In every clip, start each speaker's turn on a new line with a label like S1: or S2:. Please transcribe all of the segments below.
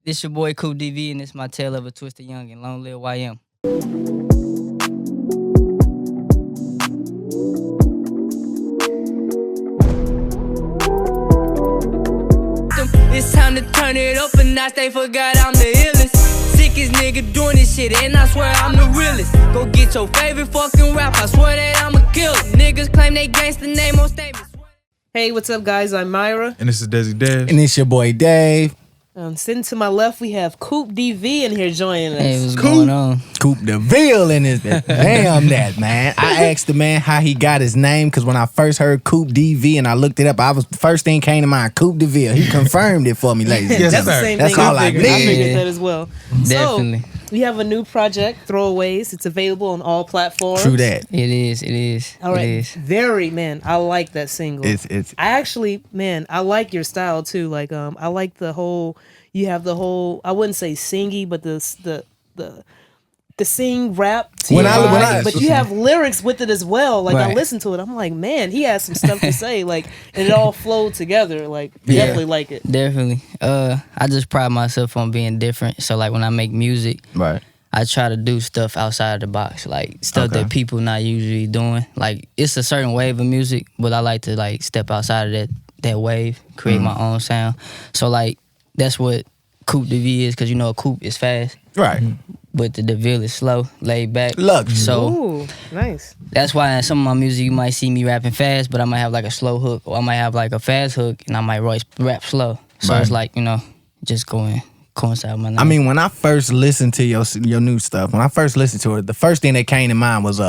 S1: This your boy Coup DV, and it's my tale of a twisted youngin'. Long live YM. It's time to turn it up and I stay forgot I'm the illest. Sickest nigga doing this shit and I swear I'm the realest. Go get your favorite fucking rap, I swear that I'm a killer. Niggas claim they gangsta name on statements.
S2: Hey, what's up, guys? I'm Myra.
S3: And this is Desi Dev.
S4: And it's your boy Dave.
S2: Sitting to my left, we have Coup DV in here joining us.
S1: Hey, what's going on?
S4: Coop DeVille in his damn that, man. I asked the man how he got his name because when I first heard Coop DV and I looked it up, the first thing came to mind, Coop DeVille. He confirmed it for me, ladies and
S3: Yes,
S2: That's
S4: gentlemen.
S2: the same
S4: That's
S2: thing.
S4: all I
S2: I
S4: need.
S2: figured that as well.
S1: Definitely.
S2: So, we have a new project, Throwaways. It's available on all platforms.
S4: True that.
S1: It is.
S2: All right.
S1: It is.
S2: Very, man. I like that single.
S4: It's
S2: I actually, man, I like your style too. Like, I like the whole. You have the whole. I wouldn't say singy, but the sing rap. But you have lyrics with it as well. Like I
S1: Right.
S2: listen to it, I'm like, man, he has some stuff to say. Like, and it all flowed together. Like, definitely like it.
S1: Definitely. I just pride myself on being different. So like when I make music,
S4: right.
S1: I try to do stuff outside of the box, like stuff that people not usually doing. Like it's a certain wave of music, but I like to like step outside of that wave, create my own sound. So like that's what Coupe de Vie is, because you know a coupe is fast,
S4: Right.
S1: but the DeVille is slow, laid back.
S4: Look.
S1: So
S2: Ooh, nice.
S1: that's why in some of my music you might see me rapping fast, but I might have like a slow hook, or I might have like a fast hook, and I might rap slow. So
S4: Right.
S1: it's like, you know, just coincide with my name.
S4: I mean, when I first listened to your new stuff, when I first listened to it, the first thing that came to mind was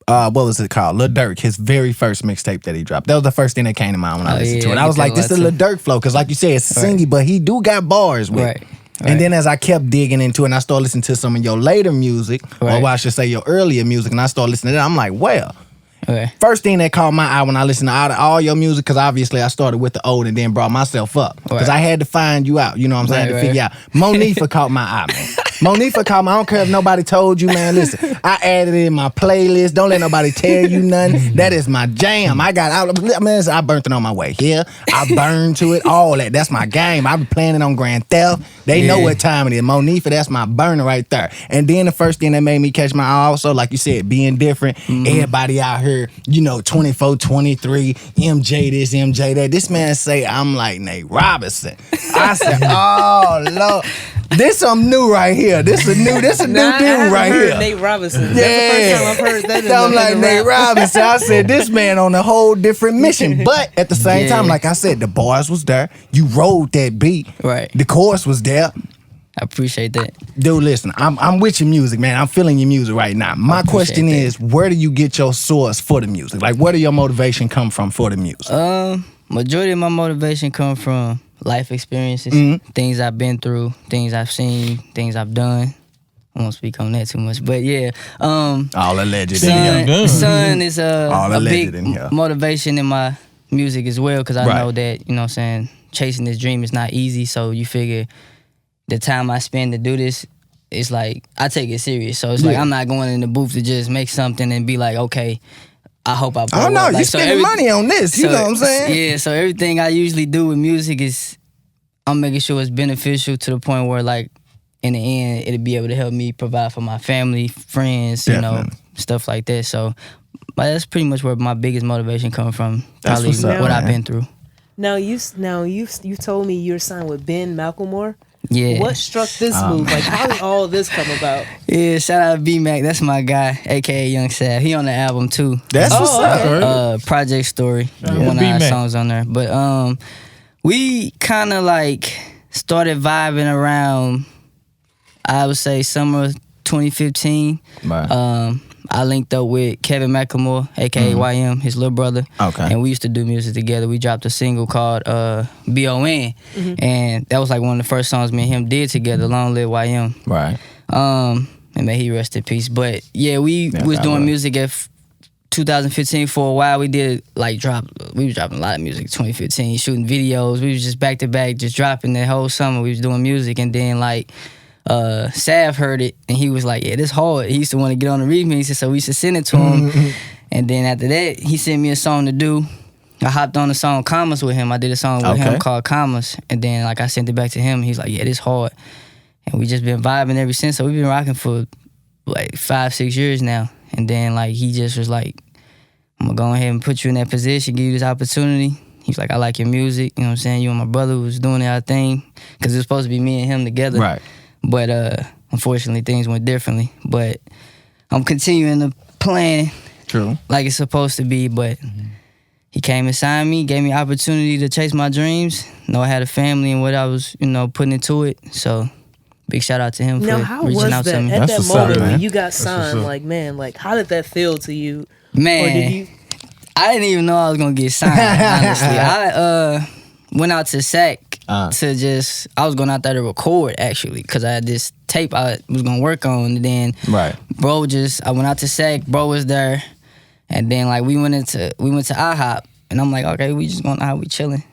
S4: what was it called? Lil Durk, his very first mixtape that he dropped. That was the first thing that came to mind when I listened to it. I was like, this is Lil Durk flow, because like you said, it's singy, but he do got bars with it.
S1: Right.
S4: And then as I kept digging into it, and I started listening to some of your later music, or I should say your earlier music, and I started listening to that, I'm like, well,
S1: Okay.
S4: first thing that caught my eye when I listened to all your music, because obviously I started with the old and then brought myself up. Because I had to find you out, you know what I'm saying, to figure out. Monifa caught my eye, man. Monifa caught my, I don't care if nobody told you, man, listen, I added it in my playlist. Don't let nobody tell you nothing. That is my jam. I burnt it on my way here. I burned to it, all that. That's my game. I be playing it on Grand Theft. They know what time it is. Monifa, that's my burner right there. And then the first thing that made me catch my eye also, like you said, being different. Everybody out here, you know, 24, 23, MJ this, MJ that. This man say, I'm like Nate Robinson. I said, oh, Lord. This something new right here. This a new dude right here.
S2: Nate Robinson.
S4: Yeah.
S2: That's the first time I've heard that.
S4: I'm like Nate Robinson. I said, this man on a whole different mission. But at the same time, like I said, the bars was there. You rode that beat.
S1: Right.
S4: The chorus was there.
S1: I appreciate that.
S4: Dude, listen, I'm with your music, man. I'm feeling your music right now. My question is, where do you get your source for the music? Like, where do your motivation come from for the music?
S1: Majority of my motivation come from life experiences, things I've been through, things I've seen, things I've done. I won't speak on that too much, but yeah.
S4: All alleged.
S1: Sun is
S4: All
S1: a
S4: alleged
S1: big
S4: in here.
S1: motivation in my music as well, because I know that, you know what I'm saying, chasing this dream is not easy, so you figure the time I spend to do this, it's like, I take it serious. So it's like, I'm not going in the booth to just make something and be like, okay, I hope I blow
S4: Oh, no,
S1: up.
S4: you
S1: Like,
S4: spending money on this. You know what I'm saying?
S1: Yeah, so everything I usually do with music is, I'm making sure it's beneficial to the point where, like, in the end, it'll be able to help me provide for my family, friends, you know, stuff like that. So that's pretty much where my biggest motivation comes from.
S4: That's
S1: Probably
S4: what's up,
S1: what
S4: man.
S1: I've been through.
S2: Now you told me you're signed with Ben McLemore.
S1: Yeah.
S2: What struck this move? Like, how did all this come about?
S1: Yeah, shout out to B-Mac. That's my guy, a.k.a. Younginz. He on the album, too.
S4: That's what's up.
S1: Project Story. One of our songs on there. But we kind of, like, started vibing around, I would say, summer 2015.
S4: Right.
S1: I linked up with Kevin McLemore, a.k.a. YM, his little brother.
S4: Okay.
S1: And we used to do music together. We dropped a single called B.O.N. And that was like one of the first songs me and him did together, Long Live YM.
S4: Right.
S1: And may he rest in peace. But yeah, we was doing music at 2015 for a while. We did like we was dropping a lot of music 2015, shooting videos. We was just back to back, just dropping that whole summer. We was doing music, and then like Sav heard it and he was like, yeah, this hard. He used to want to get on the remix, so we used to send it to him. And then after that, he sent me a song to do. I hopped on the song Commas with him. I did a song with him called Commas, and then like I sent it back to him. He's like, yeah, this hard, and we just been vibing ever since. So we've been rocking for like 5-6 years now. And then like he just was like, I'm gonna go ahead and put you in that position, give you this opportunity. He's like, I like your music, you know what I'm saying? You and my brother was doing our thing, because it was supposed to be me and him together.
S4: Right.
S1: But unfortunately things went differently. But I'm continuing to plan like it's supposed to be, but he came and signed me, gave me opportunity to chase my dreams. Know I had a family and what I was, putting into it. So big shout out to him for reaching out to me.
S2: At that moment when you got signed, like, man, like, how did that feel to you?
S1: Man,
S2: or did you...
S1: I didn't even know I was gonna get signed, honestly. I went out to SAC I was going out there to record, actually, because I had this tape I was gonna work on, and then I went out to SAC, bro was there. And then like we went to IHOP, and I'm like, okay, we just going out, we chilling.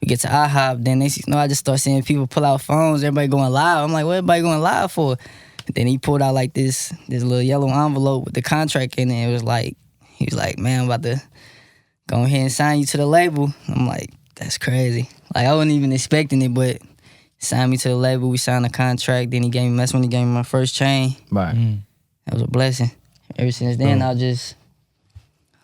S1: We get to IHOP, then I just start seeing people pull out phones, everybody going live. I'm like, what everybody going live for? And then he pulled out like this little yellow envelope with the contract in it. It was like, he was like, man, I'm about to go ahead and sign you to the label. I'm like, that's crazy. Like I wasn't even expecting it, but he signed me to the label. We signed the contract. Then that's when he gave me my first chain.
S4: Right.
S1: That was a blessing. Ever since then, I'll just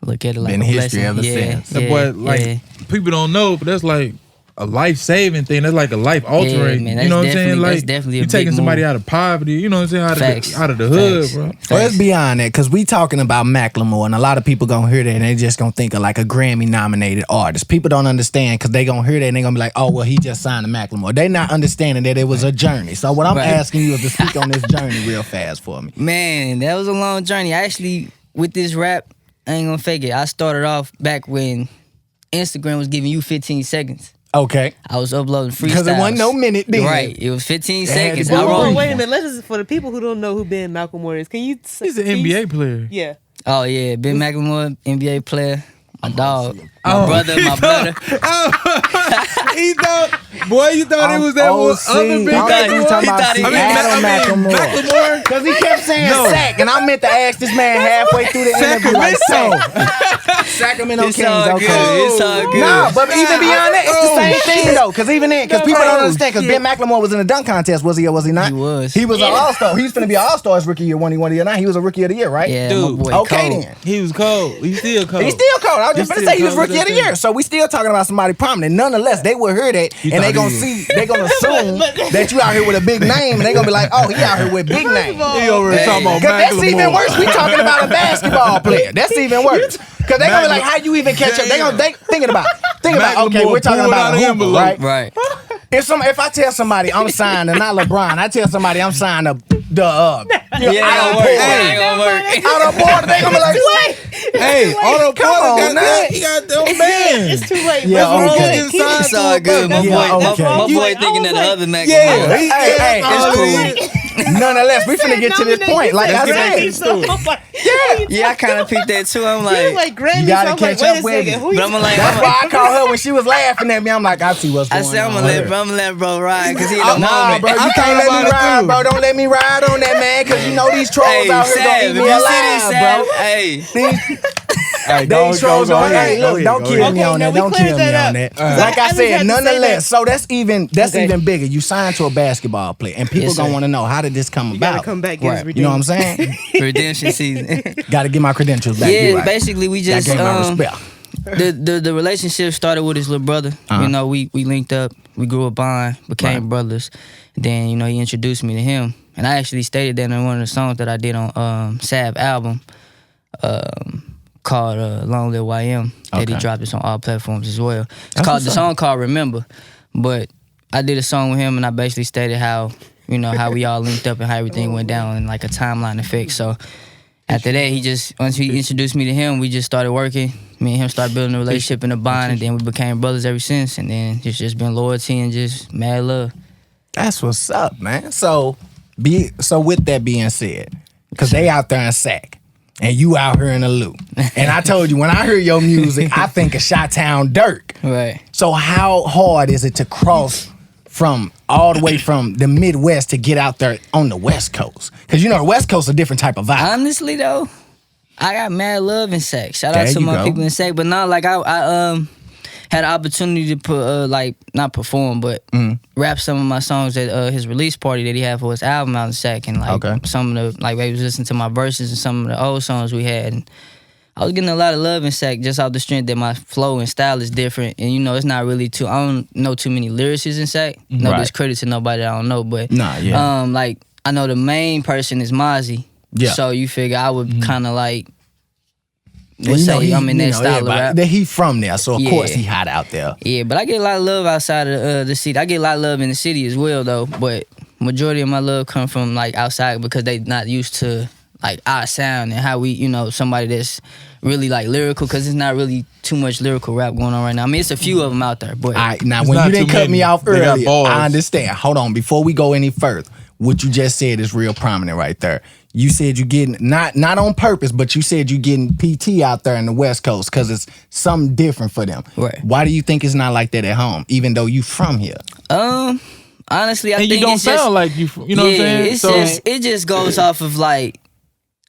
S1: look at it like
S4: been
S1: a
S4: history
S1: blessing.
S4: ever since.
S3: That boy, people don't know, but that's like a life-saving thing. That's like a life-altering.
S1: Man,
S3: you know what I'm saying?
S1: That's
S3: Like,
S1: definitely
S3: you taking somebody out of poverty. You know what I'm saying? Out of the hood, bro.
S4: Well, let's be on that, because we talking about Macklemore, and a lot of people gonna hear that and they just gonna think of like a Grammy-nominated artist. People don't understand, because they gonna hear that and they gonna be like, oh, well, he just signed to Macklemore. They not understanding that it was a journey. So what I'm asking you is to speak on this journey real fast for me.
S1: Man, that was a long journey. I actually, with this rap, I ain't gonna fake it. I started off back when Instagram was giving you 15 seconds.
S4: Okay.
S1: I was uploading freestyles.
S4: Because it wasn't no minute then.
S1: Right. It was 15 seconds.
S2: Wait a minute. Let's just, for the people who don't know who Ben Macklemore is, can you say...
S3: He's an NBA player.
S2: Yeah.
S1: Oh, yeah. Ben Macklemore, NBA player. My dog. My brother.
S3: He thought it was that other big
S4: Macklemore. Because he kept saying Sac, and I meant to ask this man halfway through the interview like Sacramento Kings. Okay.
S1: It's all good.
S4: No, but even beyond that, it's the same thing though. Because even then, because people don't understand, because Ben Macklemore was in the dunk contest, was he or was he not?
S1: He was.
S4: He was an all-star. He was finna be an all-star his rookie year, one year now. He was a rookie of the year, right?
S1: Yeah,
S3: dude.
S1: my boy
S4: okay
S1: cold.
S4: then.
S3: He was cold. He's still cold.
S4: He's still cold. I was just gonna say he was rookie of the year. So we still talking about somebody prominent. Nonetheless, they will hear that and they gonna assume that you out here with a big name, and they gonna be like, oh, he out here with a big name.
S3: He over here talking about
S4: That's even worse. We talking about a basketball player. That's even worse. Because they gonna be like, how you even catch up? They thinking about, okay, we're talking about a hooper, right?
S1: Right.
S4: If I tell somebody I'm signed to not LeBron, I tell somebody I'm signed to
S1: Out
S2: of board,
S4: they gonna be like, what?
S3: Hey, Otto Porter he got them man.
S2: It's too late.
S4: Yeah, okay.
S1: It's all good. My boy thinking of the other Mac.
S4: Yeah, hey, it's cool. Nonetheless, we finna get to this point. Like I said,
S1: yeah, I kind of peeped that too. I'm like,
S4: you gotta catch up with me.
S1: But I'm like,
S4: that's why I called her when she was laughing at me. I'm like, I see what's going on.
S1: I said, I'm gonna let bro ride, because he in the moment.
S4: Bro, you can't let me ride, bro. Don't let me ride on that, man, because you know these trolls out here gonna eat me alive, bro.
S3: Hey,
S4: these trolls are, hey, look, don't kill me on that. Don't kill me on that. Like I said, nonetheless, so that's even bigger. You signed to a basketball player, and people gonna want to know, how did this come about?
S2: Come back,
S4: you know what I'm saying?
S1: Redemption season.
S4: Got to get my credentials back.
S1: Yeah, basically we just
S4: my respect.
S1: The relationship started with his little brother. You know, we linked up, we grew a bond, became brothers. Then, you know, he introduced me to him. And I actually stated that in one of the songs that I did on Sab album called Long Live YM that he dropped. It's on all platforms as well. The song called Remember. But I did a song with him, and I basically stated how, you know, how we all linked up and how everything went down in like a timeline effect. So after that, once he introduced me to him, we just started working. Me and him started building a relationship and a bond, and then we became brothers ever since. And then it's just been loyalty and just mad love.
S4: That's what's up, man. So with that being said, because they out there in Sac, and you out here in the loop. And I told you, when I hear your music, I think of Chi-Town Dirk.
S1: Right.
S4: So how hard is it to cross from all the way from the Midwest to get out there on the West Coast? Because you know the West Coast is a different type of vibe.
S1: Honestly though, I got mad love in Sac. Shout out to my people in Sac. But no, like I had an opportunity to put like not perform, but rap some of my songs at his release party that he had for his album out in Sac, and like some of the like they was listening to my verses and some of the old songs we had. And I was getting a lot of love in Sac just off the strength that my flow and style is different. And, you know, it's not really too, I don't know too many lyricists in Sac. No discredit to nobody that I don't know. But, like, I know the main person is Mozzie. Yeah. So you figure I would kind of like, let's say I'm in that style of rap.
S4: He from there, so of course he hot out there.
S1: Yeah, but I get a lot of love outside of the city. I get a lot of love in the city as well, though. But majority of my love come from, like, outside because they not used to, like, our sound and how we, you know, somebody that's really like lyrical, because it's not really too much lyrical rap going on right now. I mean, it's a few of them out there, but
S4: now when you didn't cut me off earlier, I understand. Hold on, before we go any further, what you just said is real prominent right there. You said you getting not on purpose, but you said you getting PT out there in the West Coast because it's something different for them.
S1: Right?
S4: Why do you think it's not like that at home, even though you from here?
S1: Honestly, I think
S3: you don't sound
S1: just,
S3: like you know what I'm saying?
S1: It's it just goes off of like,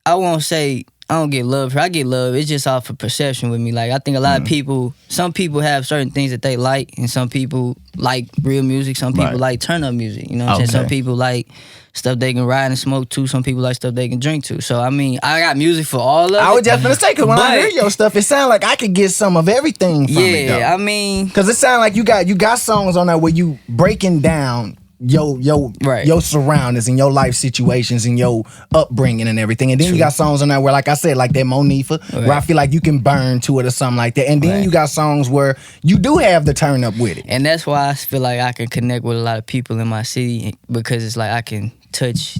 S1: I won't say I don't get love. I get love. It's just off of perception with me. Like, I think a lot of people, some people have certain things that they like, and some people like real music. Some people like turn up music. You know what I'm saying? Some people like stuff they can ride and smoke to. Some people like stuff they can drink to. So, I mean, I got music for all of it.
S4: I was just gonna say, because when I hear your stuff, it sounds like I could get some of everything from it, though.
S1: Yeah, I mean,
S4: because it sounds like you got songs on there where you breaking down your surroundings and your life situations and your upbringing and everything, and then you got songs on there where, like I said, like that Monifa, where I feel like you can burn to it or something like that, and then you got songs where you do have the turn up with it,
S1: and that's why I feel like I can connect with a lot of people in my city, because it's like I can touch,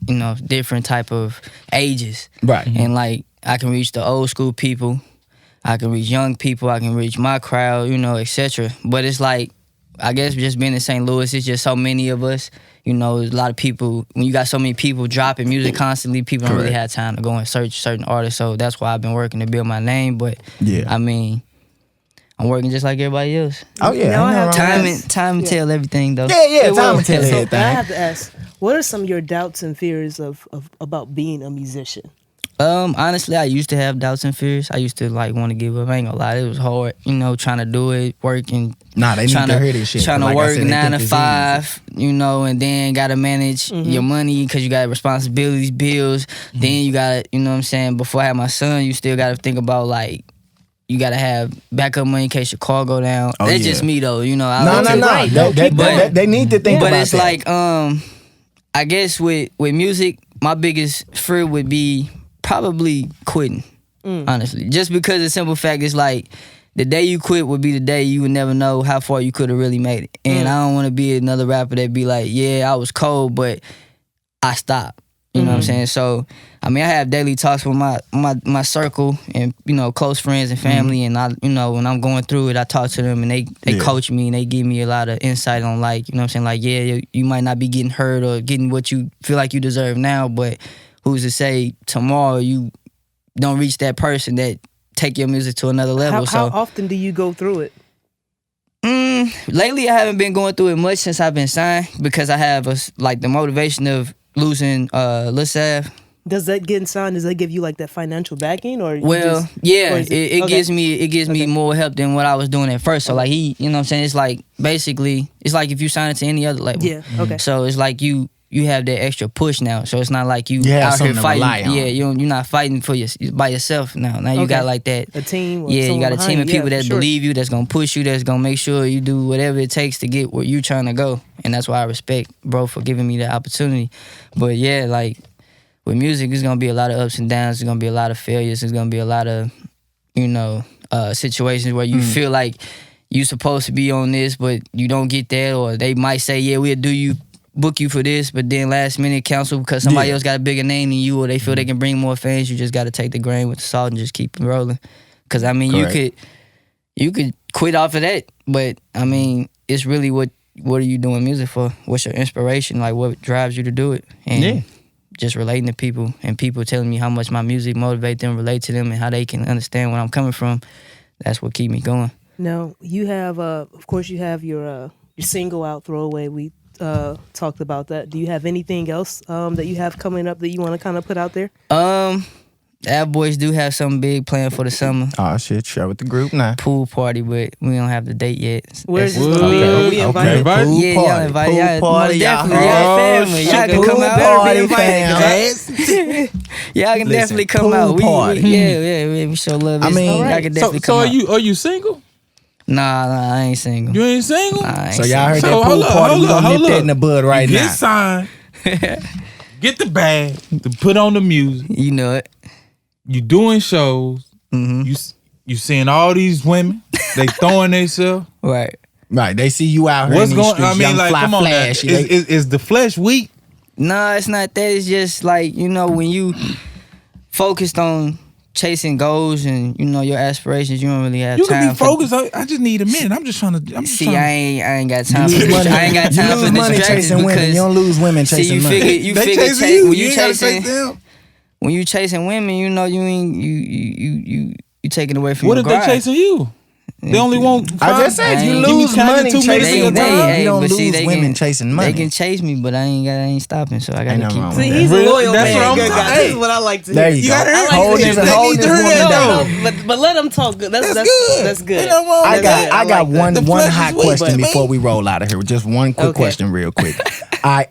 S1: you know, different type of ages, and like I can reach the old school people, I can reach young people, I can reach my crowd, you know, etc. But it's like, I guess just being in St. Louis, it's just so many of us. You know, there's a lot of people. When you got so many people dropping music constantly, people don't really have time to go and search certain artists. So that's why I've been working to build my name. But I mean, I'm working just like everybody else.
S4: Oh yeah,
S1: time and tell everything though.
S4: Yeah, time and tell everything.
S2: I have to ask, what are some of your doubts and fears of about being a musician?
S1: Honestly, I used to have doubts and fears. I used to like want to give up. I ain't gonna lie, it was hard. You know, trying to do it, working.
S4: Nah, they need to hear this shit.
S1: Trying to work 9 to 5, you know, and then gotta manage your money because you got responsibilities, bills. Then you gotta, you know what I'm saying. Before I had my son, you still gotta think about like, you gotta have backup money in case your car go down. That's just me though, you know.
S4: No. They need to think about that.
S1: But it's like, I guess with music, my biggest fear would be probably quitting, honestly. Just because the simple fact is like, the day you quit would be the day you would never know how far you could have really made it. And I don't want to be another rapper that be like, yeah, I was cold, but I stopped. You know what I'm saying? So, I mean, I have daily talks with my circle and, you know, close friends and family. And, I, you know, when I'm going through it, I talk to them and they coach me and they give me a lot of insight on, like, you know what I'm saying? Like, yeah, you might not be getting hurt or getting what you feel like you deserve now, but who's to say tomorrow you don't reach that person that take your music to another level.
S2: How often do you go through it?
S1: Lately, I haven't been going through it much since I've been signed, because I have the motivation of losing Lil Sav.
S2: Does that getting signed, does that give you like that financial backing, or
S1: it gives me more help than what I was doing at first. So like you know what I'm saying, it's like basically it's like if you sign it to any other label.
S2: Yeah. Okay.
S1: So it's like you have that extra push now. So it's not like you
S4: out
S1: here fighting.
S4: Yeah,
S1: you're not fighting by yourself now. Now you got like that
S2: a team.
S1: You got a team of people that believe you, that's gonna push you, that's gonna make sure you do whatever it takes to get where you trying to go. And that's why I respect bro for giving me the opportunity. But yeah, like with music, there's gonna be a lot of ups and downs. There's gonna be a lot of failures. There's gonna be a lot of, you know, situations where you feel like you supposed to be on this, but you don't get that, or they might say, yeah, we'll book you for this, but then last minute cancel because somebody else got a bigger name than you, or they feel they can bring more fans. You just got to take the grain with the salt and just keep it rolling. Because I mean, you could quit off of that, but I mean, it's really what are you doing music for? What's your inspiration? Like, what drives you to do it? And just relating to people, and people telling me how much my music motivate them, relate to them, and how they can understand where I'm coming from. That's what keep me going.
S2: Now, you have, of course, you have your single out, Throwaway. We talked about that. Do you have anything else that you have coming up that you want to kind of put out there?
S1: Our boys do have something big planned for the summer.
S4: Oh shit, share with the group now.
S1: Pool party, but we don't have the date yet.
S2: Where's this
S3: What?
S2: gonna be? Are we
S3: Okay.
S2: invited?
S3: Invite?
S4: Pool
S1: Yeah,
S4: party.
S1: y'all invited.
S4: Pool
S1: Y'all
S4: party,
S1: most definitely.
S3: y'all.
S1: Y'all
S3: Oh,
S1: family.
S3: shit.
S1: Y'all can
S4: Pool
S1: come out.
S4: party,
S1: Y'all can
S4: Listen,
S1: definitely come
S4: pool
S1: out.
S4: party.
S1: We show love.
S4: I mean,
S1: y'all can definitely
S3: So
S1: come out.
S3: are you single?
S1: Nah, I ain't single.
S3: You ain't single?
S1: Nah, I ain't
S4: So y'all heard
S3: So
S4: that pool
S3: hold up,
S4: party?
S3: hold
S4: We
S3: up,
S4: gonna nip
S3: hold
S4: that
S3: up.
S4: in the bud right
S3: Get
S4: now.
S3: signed. Get the bag to put on the music.
S1: You know it.
S3: You doing shows.
S1: Mm-hmm.
S3: You seeing all these women. They throwing themselves.
S1: Right.
S4: Right, they see you out here
S3: What's
S4: in these
S3: going?
S4: streets,
S3: I mean,
S4: young,
S3: like,
S4: fly,
S3: come on. Now.
S4: flashy. They-
S3: Is the flesh weak?
S1: Nah, it's not that. It's just like, when you focused on chasing goals and, your aspirations, you don't really have
S3: You
S1: time
S3: can be
S1: for-
S3: focused. I just need a minute. I'm just trying to.
S1: See, I ain't got time
S4: You
S1: for
S4: lose
S1: this.
S4: money.
S1: I ain't got
S4: You
S1: time
S4: lose
S1: for
S4: money
S1: distractions
S4: chasing women.
S1: because
S4: You don't lose women
S1: see,
S4: chasing
S1: you
S4: money.
S1: figure
S3: They chasing
S1: chase-
S3: you.
S1: when
S3: You
S1: you
S3: ain't gotta
S1: chasing
S3: chase them.
S1: when you chasing women, you taking away from
S3: What
S1: your
S3: if they
S1: grind.
S3: chasing you? They only want.
S4: I just said you
S1: Give
S3: me
S4: lose money
S3: 2 minutes of
S4: chasing
S3: your
S4: women.
S3: time.
S4: You don't
S1: but see,
S4: lose
S1: they
S4: women
S1: can-
S4: chasing money.
S1: They can chase me, but I ain't stopping, so I
S4: Ain't
S1: gotta
S4: nothing
S1: keep.
S4: wrong
S2: See,
S4: with
S2: he's
S3: Really?
S2: a loyal
S3: That's
S2: man.
S3: what I'm
S2: Good
S3: saying.
S2: guy. This is what I like to
S4: There
S2: hear.
S4: you
S3: You
S4: go.
S3: gotta hear
S2: I like
S4: Hold
S2: to
S4: this,
S2: hear
S3: They
S4: hold
S3: need
S4: this
S3: to hear
S4: woman
S3: that,
S4: down.
S3: though.
S2: but let him talk. That's
S3: good.
S2: That's good.
S3: Ain't nothing wrong
S4: I
S3: with
S4: got
S3: that.
S4: I got
S2: like that.
S3: The
S4: one
S3: flesh
S4: hot
S3: is weak,
S4: question
S3: man.
S4: before we roll out of here. Just one quick
S2: Okay.
S4: question, real quick.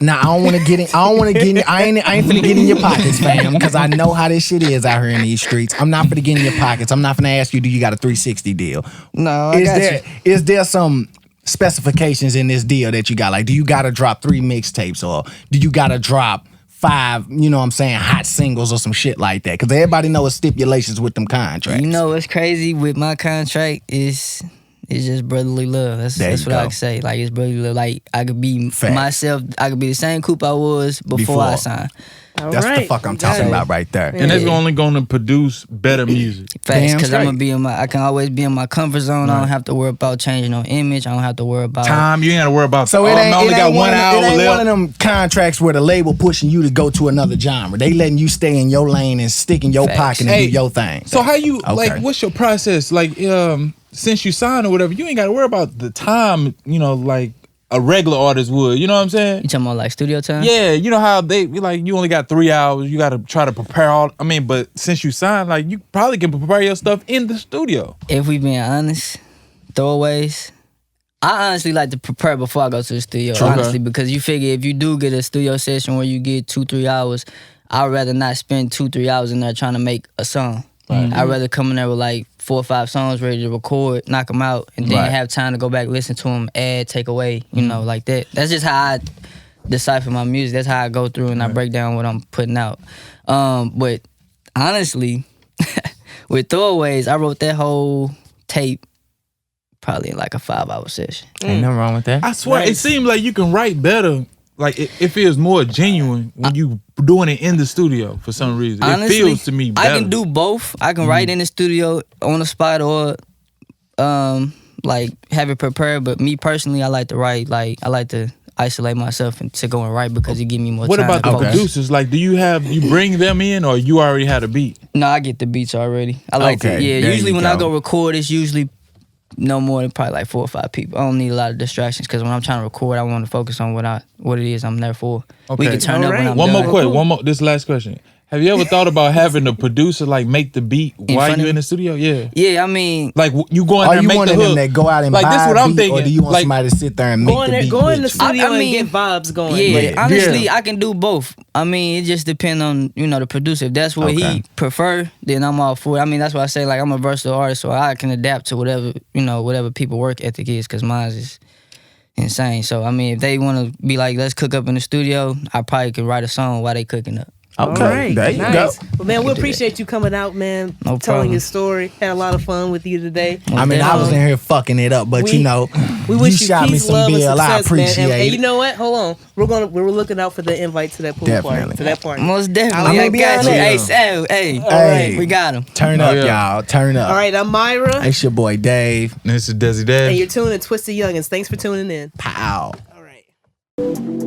S4: Now I don't want to get in. I don't want to get in. I ain't finna get in your pockets, fam, because I know how this shit is out here in these streets. I'm not finna get in your pockets. I'm not finna ask you, do you got a 360 deal?
S1: No, I got you.
S4: Is there some specifications in this deal that you got? Like, do you got to drop 3 mixtapes, or do you got to drop 5? You know what I'm saying, hot singles or some shit like that? Because everybody knows stipulations with them contracts.
S1: You know what's crazy with my contract is it's just brotherly love. That's
S4: There
S1: what
S4: you
S1: I
S4: go.
S1: can say. Like, it's brotherly love. Like, I could be
S4: Facts.
S1: myself. I could be the same Coup I was before I signed.
S2: All
S4: That's
S2: right.
S4: the fuck I'm
S2: Got
S4: talking
S2: it.
S4: about right there.
S3: And that's
S1: Yeah.
S3: only gonna produce better music.
S1: Facts,
S4: Damn
S1: because I'm gonna
S4: straight.
S1: be I can always be in my comfort zone. I don't have to worry about changing no image. I don't have to worry about
S3: Time, you ain't gotta worry about.
S4: So
S3: I
S4: it
S3: only got
S4: ain't
S3: 1 hour
S4: it ain't
S3: left.
S4: one of them contracts where the label pushing you to go to another genre. They letting you stay in your lane and stick in your
S1: Facts.
S4: pocket and
S3: Hey,
S4: do your thing.
S3: So how you
S4: Okay.
S3: like? What's your process? Like, since you signed or whatever, you ain't gotta worry about the time. Like a regular artist would. You know what I'm saying?
S1: You talking about like studio time?
S3: Yeah, you know how they like you only got 3 hours. You got to try to prepare all. I mean, but since you signed, like you probably can prepare your stuff in the studio.
S1: If we being honest, throwaways. I honestly like to prepare before I go to the studio,
S3: True.
S1: honestly, because you figure if you do get a studio session where you get 2-3 hours, I'd rather not spend 2-3 hours in there trying to make a song. I'd rather come in there with like 4 or 5 songs ready to record, knock them out, and then
S4: Right.
S1: have time to go back, listen to them, add, take away, like that. That's just how I decipher my music. That's how I go through and I break down what I'm putting out. But honestly, with Throwaways, I wrote that whole tape probably in like a 5-hour session.
S4: Ain't nothing wrong with that.
S3: I swear, it
S2: Nice.
S3: seems like you can write better. Like it feels more genuine when you doing it in the studio for some reason.
S1: Honestly,
S3: it feels to me better.
S1: I can do both. I can write in the studio on the spot or like have it prepared. But me personally, I like to write. Like I like to isolate myself and to go and write because it give me more
S3: What
S1: time.
S3: about
S1: to
S3: the
S1: focus.
S3: producers? Like, do you bring them in, or you already had a beat?
S1: No, I get the beats already. I like
S4: Okay,
S1: to. Yeah,
S4: there
S1: usually
S4: you
S1: when
S4: go.
S1: I go record, it's usually no more than probably like 4 or 5 people. I don't need a lot of distractions because when I'm trying to record, I want to focus on what it is I'm there for. We
S3: Okay.
S1: can turn up when
S2: Alright.
S1: I'm
S3: One
S1: done.
S3: more question. One more. This last question. Have you ever thought about having the producer like make the beat while
S1: front
S3: you
S1: of
S3: in
S1: me?
S3: the studio? Yeah.
S1: Yeah, I mean,
S3: Like you go in
S4: Are
S3: there and
S4: you
S3: make the
S4: wanting them
S3: hook.
S4: that go out and
S3: like
S4: buy
S3: this? What
S4: a
S3: I'm
S4: beat,
S3: thinking.
S4: or do you want
S3: like,
S4: somebody to sit there and make
S2: Go in
S4: the
S2: there,
S4: beat
S2: go in the
S4: with you?
S2: studio
S1: I mean,
S2: and get vibes going.
S1: yeah,
S4: Yeah.
S1: honestly,
S3: Yeah.
S1: I can do both. I mean, it just depends on, the producer. If that's what
S4: Okay.
S1: he prefer, then I'm all for it. I mean, that's why I say, like, I'm a versatile artist, so I can adapt to whatever, whatever people work ethic is, because mine is insane. So, I mean, if they want to be like, let's cook up in the studio, I probably could write a song while they cooking up.
S4: Okay,
S2: All right,
S4: there you
S2: nice.
S4: go.
S2: Well, man, we
S1: can do
S2: appreciate you coming out, man.
S1: No
S2: telling
S1: problem.
S2: your story. Had a lot of fun with you today.
S4: I mean, I was in here fucking it up, but
S2: We-
S4: you
S2: We wish you
S4: shot me
S2: peace,
S4: some
S2: love, and
S4: bill. I
S2: success, man.
S4: appreciate
S2: And
S4: it.
S2: you know what? Hold on. We're looking out for the invite to that pool party.
S4: Definitely.
S2: To that party.
S1: Most definitely.
S4: I'm
S1: I
S4: gonna be
S1: got you.
S4: honest.
S1: Hey,
S4: Hey.
S1: we got him.
S4: Turn
S3: Oh,
S4: up,
S3: yeah.
S4: y'all. Turn up.
S2: All right, I'm Myra,
S4: It's your boy Dave.
S3: This is Desi
S2: and
S3: Dad.
S2: you're tuning in Twisted Youngins. Thanks for tuning in.
S4: Pow.
S2: All right.